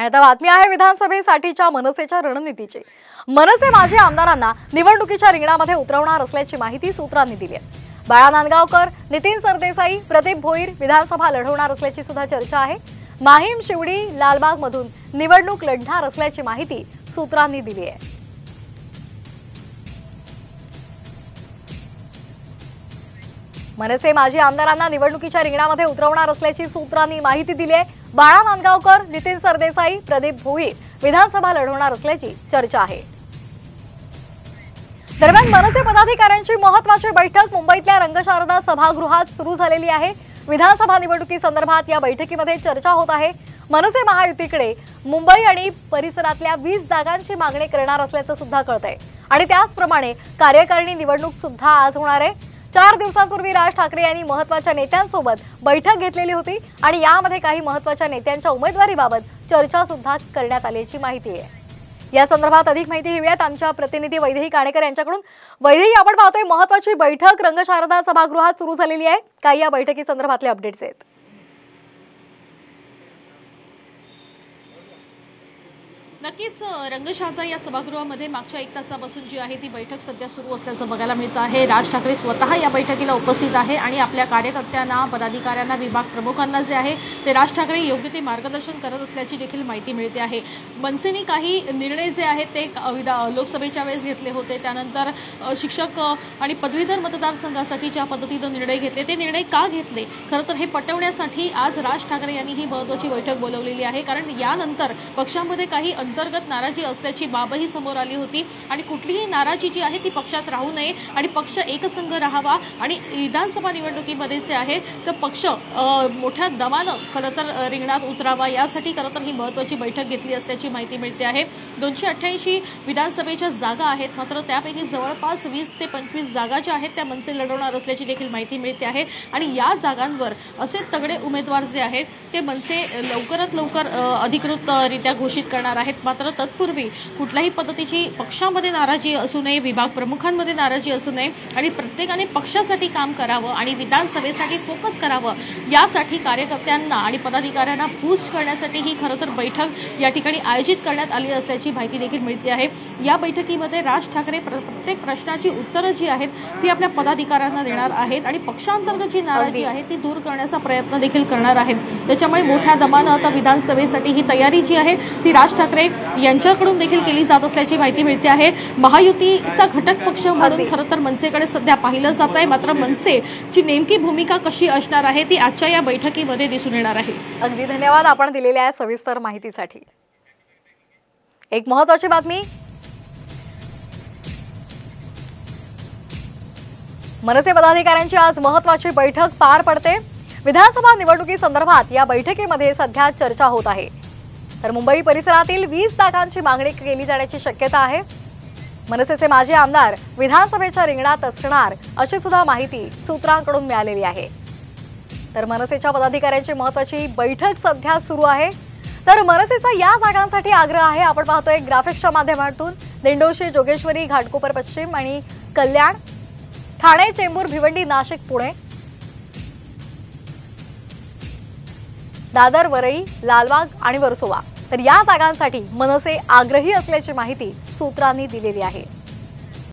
आणि आता बातमी आहे विधानसभेसाठीच्या मनसेच्या रणनीतीची। मनसे माजी आमदारांना निवडणुकीच्या रिंगणामध्ये उतरवणार असल्याची माहिती सूत्रांनी दिली आहे। बाळा नांदगावकर, नितीन सरदेसाई, प्रदीप भोईर विधानसभा लढवणार असल्याची सुद्धा चर्चा आहे। माहीम, शिवडी, लालबाग मधून निवडणूक लढणार असल्याची माहिती सूत्रांनी दिली आहे। मनसे माजी आमदारांना निवडणुकीच्या रिंगणामध्ये उतरवणार असल्याची सूत्रांनी माहिती दिली आहे। बाळा नांदगावकर, नितीन सरदेसाई, प्रदीप भोईर विधानसभा लढवणार असल्याची चर्चा आहे। दरम्यान मनसे पदाधिकाऱ्यांची महत्त्वाची बैठक मुंबईतल्या रंगशारदा सभागृहात सुरू झालेली आहे। विधानसभा निवडणुकीसंदर्भात या बैठकीमध्ये चर्चा होत आहे। मनसे महायुतीकडे मुंबई आणि परिसरातल्या 20 जागांची मागणी करणार असल्याचं सुद्धा कळतंय आणि त्याचप्रमाणे कार्यकारिणी निवडणूक सुद्धा आज होणार आहे। 4 दिवसांपूर्वी राज ठाकरे यांनी महत्त्वाच्या नेत्यांसोबत बैठक घेतलेली होती आणि यामध्ये काही महत्त्वाच्या नेत्यांच्या उमेदवारीबाबत चर्चा सुद्धा करण्यात आल्याची माहिती आहे। या संदर्भात अधिक माहिती घेऊयात आमच्या प्रतिनिधी वैदेही काणेकर यांच्याकडून। वैदेही, आपण पाहतोय महत्त्वाची बैठक रंगशारदा सभागृहात सुरू झालेली आहे। काय या बैठकी संदर्भातले अपडेट्स आहेत? नक्कीच रंगशारदा या सभागृहामध्ये मागच्या 1 तासापासून जी आहे ती बैठक सध्या सुरू असल्याचं बघायला मिळतं आहे। राज ठाकरे स्वतः या बैठकीला उपस्थित आहे आणि आपल्या कार्यकर्त्यांना, पदाधिकाऱ्यांना, विभाग प्रमुखांना जे आहे ते राज ठाकरे योग्य ते मार्गदर्शन करत असल्याची देखील माहिती मिळते आहे। मनसेने काही निर्णय जे आहेत ते लोकसभेच्या वेळेस घेतले होते, त्यानंतर शिक्षक आणि पदवीधर मतदारसंघासाठी ज्या पद्धतीने निर्णय घेतले ते निर्णय का घेतले, खरं तर हे पटवण्यासाठी आज राज ठाकरे यांनी ही महत्त्वाची बैठक बोलावलेली आहे। कारण यानंतर पक्षामध्ये काही अंतर्गत नाराजी असल्याची बाबही समोर आली होती आणि कुठलीही नाराजी जी आहे ती पक्षात राहू नये आणि पक्ष एकसंघ राहावा आणि विधानसभा निवडणुकीमध्ये जे आहे तर पक्ष मोठ्या दमानं खरं तर रिंगणात उतरावा, यासाठी खरं तर ही महत्त्वाची बैठक घेतली असल्याची माहिती मिळते आहे। 288 विधानसभेच्या जागा आहेत, मात्र त्यापैकी जवळपास 20 ते 25 जागा ज्या आहेत त्या मनसे लढवणार असल्याची देखील माहिती मिळते आहे आणि या जागांवर असे तगडे उमेदवार जे आहेत ते मनसे लवकरात लवकर अधिकृतरित्या घोषित करणार आहेत। मात्र तत्पूर्वी कुठल्याही पद्धतीची पक्षामध्ये नाराजी असू नये, विभाग प्रमुखांमध्ये नाराजी असू नये आणि प्रत्येकाने पक्षासाठी काम करावं आणि विधानसभेसाठी फोकस करावं, यासाठी कार्यकर्त्यांना आणि पदाधिकाऱ्यांना बूस्ट करण्यासाठी ही खरं तर बैठक या ठिकाणी आयोजित करण्यात आली असल्याची माहिती देखील मिळते आहे। या बैठकीमध्ये राज ठाकरे प्रत्येक प्रश्नाची उत्तरं जी आहेत ती आपल्या पदाधिकाऱ्यांना देणार आहेत आणि पक्षांतर्गत जी नाराजी आहे ती दूर करण्याचा प्रयत्न देखील करणार आहेत। त्याच्यामुळे मोठ्या दमानं आता विधानसभेसाठी ही तयारी जी आहे ती राज ठाकरे यांच्याकडून देखील केली जात असल्याची माहिती मिळते आहे। महायुतीचा घटक पक्ष म्हणून खरं तर मनसेकडे सध्या पाहिलं जात आहे, मात्र मनसेची नेमकी भूमिका कशी असणार आहे ती आजच्या या बैठकीमध्ये दिसून येणार आहे। अगदी धन्यवाद आपण दिलेल्या सविस्तर माहितीसाठी। एक महत्त्वाची बातमी, मनसे पदाधिकाऱ्यांची आज महत्त्वाची बैठक पार पडते। विधानसभा निवडणुकीसंदर्भात या बैठकीमध्ये सध्या चर्चा होत आहे। तर मुंबई परिसरातील 20 जागांची मागणी केली जाण्याची शक्यता आहे। मनसेचे माजी आमदार विधानसभेच्या रिंगणात असणार अशी सुद्धा माहिती सूत्रांकडून मिळालेली आहे। तर मनसेच्या पदाधिकाऱ्यांची महत्त्वाची बैठक सध्या सुरू आहे। तर मनसेचा या जागांसाठी आग्रह आहे। आपण पाहतोय ग्राफिक्सच्या माध्यमातून दिंडोशी, जोगेश्वरी, घाटकोपर पश्चिम आणि कल्याण, ठाणे, चेंबूर, भिवंडी, नाशिक, पुणे, दादर, वरई, लालबाग आणि वर्सोवा, तर या जागांसाठी मनसे आग्रही असल्याची माहिती सूत्रांनी दिलेली आहे।